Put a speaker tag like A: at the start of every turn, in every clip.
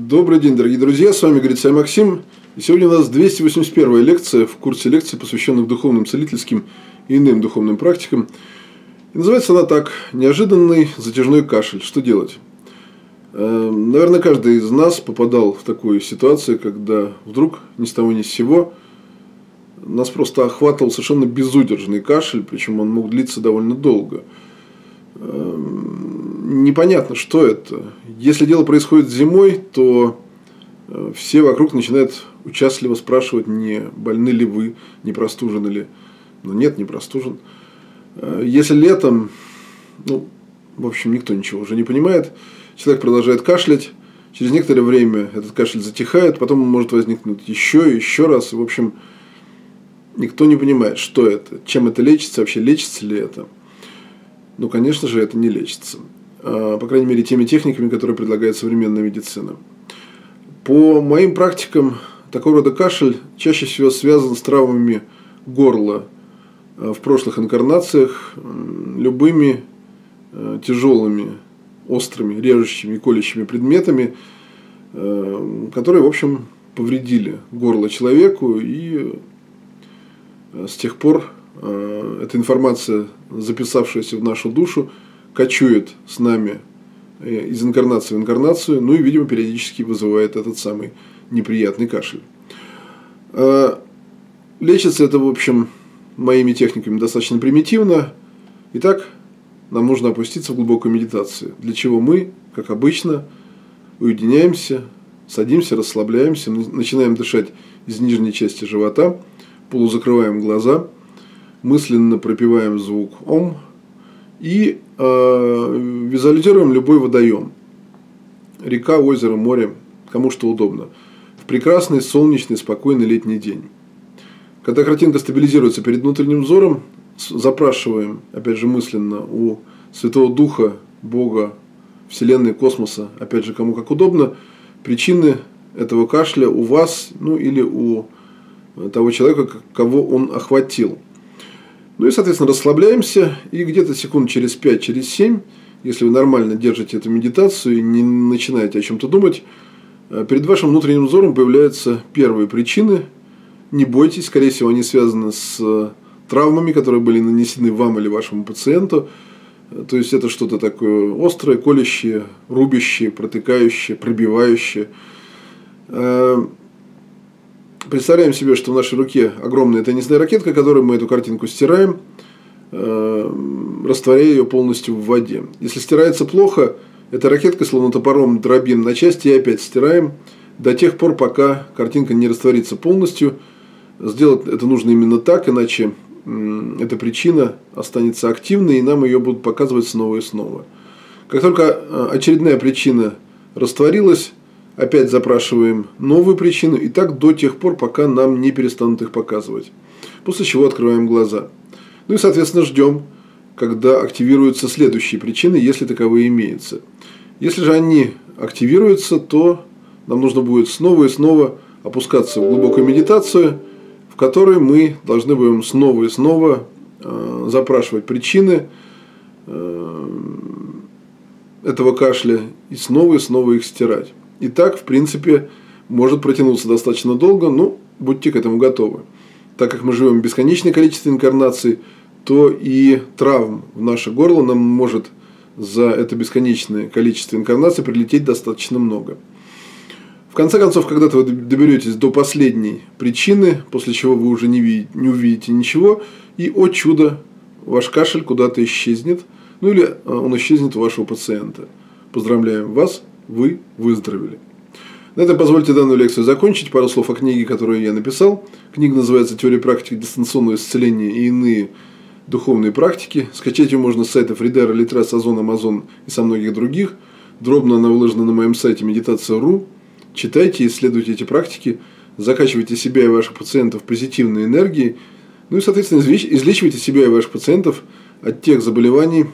A: Добрый день, дорогие друзья, с вами Грицай Максим. И сегодня у нас 281-я лекция в курсе лекций, посвященных духовным, целительским и иным духовным практикам. И называется она так: «Неожиданный затяжной кашель. Что делать?». Наверное, каждый из нас попадал в такую ситуацию, когда вдруг ни с того ни с сего нас просто охватывал совершенно безудержный кашель, причем он мог длиться довольно долго. Непонятно, что это. Если дело происходит зимой, то все вокруг начинают участливо спрашивать, не больны ли вы, не простужены ли. Но нет, не простужен. Если летом, в общем, никто ничего уже не понимает, человек продолжает кашлять, через некоторое время этот кашель затихает, потом он может возникнуть еще и еще раз. И, в общем, никто не понимает, что это, чем это лечится, вообще лечится ли это. Конечно же, это не лечится. По крайней мере, теми техниками, которые предлагает современная медицина. По моим практикам, такого рода кашель чаще всего связан с травмами горла в прошлых инкарнациях, любыми тяжелыми, острыми, режущими и колющими предметами, которые, в общем, повредили горло человеку. И с тех пор эта информация, записавшаяся в нашу душу, кочует с нами из инкарнации в инкарнацию, и, видимо, периодически вызывает этот самый неприятный кашель. Лечится это, в общем, моими техниками достаточно примитивно. Итак, нам нужно опуститься в глубокую медитацию, для чего мы, как обычно, уединяемся, садимся, расслабляемся, начинаем дышать из нижней части живота, полузакрываем глаза, мысленно пропеваем звук «Ом» и визуализируем любой водоем. Река, озеро, море, кому что удобно. В прекрасный, солнечный, спокойный летний день. Когда картинка стабилизируется перед внутренним взором, запрашиваем, опять же мысленно, у Святого Духа, Бога, Вселенной, космоса, опять же, кому как удобно, причины этого кашля у вас, или у того человека, кого он охватил. И, соответственно, расслабляемся, и где-то секунд через 5, через 7, если вы нормально держите эту медитацию и не начинаете о чем-то думать, перед вашим внутренним взором появляются первые причины. Не бойтесь, скорее всего, они связаны с травмами, которые были нанесены вам или вашему пациенту. То есть, это что-то такое острое, колющее, рубящее, протыкающее, пробивающее. Представляем себе, что в нашей руке огромная теннисная ракетка, которой мы эту картинку стираем, растворяя ее полностью в воде. Если стирается плохо, эта ракетка словно топором дробим на части и опять стираем до тех пор, пока картинка не растворится полностью. Сделать это нужно именно так, иначе эта причина останется активной, и нам ее будут показывать снова и снова. Как только очередная причина растворилась, опять запрашиваем новую причину, и так до тех пор, пока нам не перестанут их показывать. После чего открываем глаза. И, соответственно, ждем, когда активируются следующие причины, если таковые имеются. Если же они активируются, то нам нужно будет снова и снова опускаться в глубокую медитацию, в которой мы должны будем снова и снова запрашивать причины этого кашля и снова их стирать. И так, в принципе, может протянуться достаточно долго, будьте к этому готовы. Так как мы живем бесконечное количество инкарнаций, то и травм в наше горло нам может за это бесконечное количество инкарнаций прилететь достаточно много. В конце концов, когда-то вы доберетесь до последней причины, после чего вы уже не увидите ничего, и, о чудо, ваш кашель куда-то исчезнет, или он исчезнет у вашего пациента. Поздравляем вас! Вы выздоровели. На этом позвольте данную лекцию закончить. Пару слов о книге, которую я написал. Книга называется «Теория практики дистанционного исцеления и иные духовные практики». Скачать ее можно с сайтов Ридера, Литрес, Озон, Амазон и со многих других. Дробно она выложена на моем сайте Медитация.ру. Читайте и исследуйте эти практики. Закачивайте себя и ваших пациентов позитивной энергией. И, соответственно, излечивайте себя и ваших пациентов от тех заболеваний,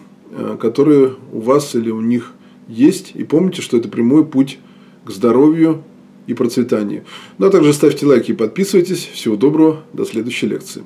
A: которые у вас или у них есть, и помните, что это прямой путь к здоровью и процветанию. А также ставьте лайки и подписывайтесь. Всего доброго, до следующей лекции.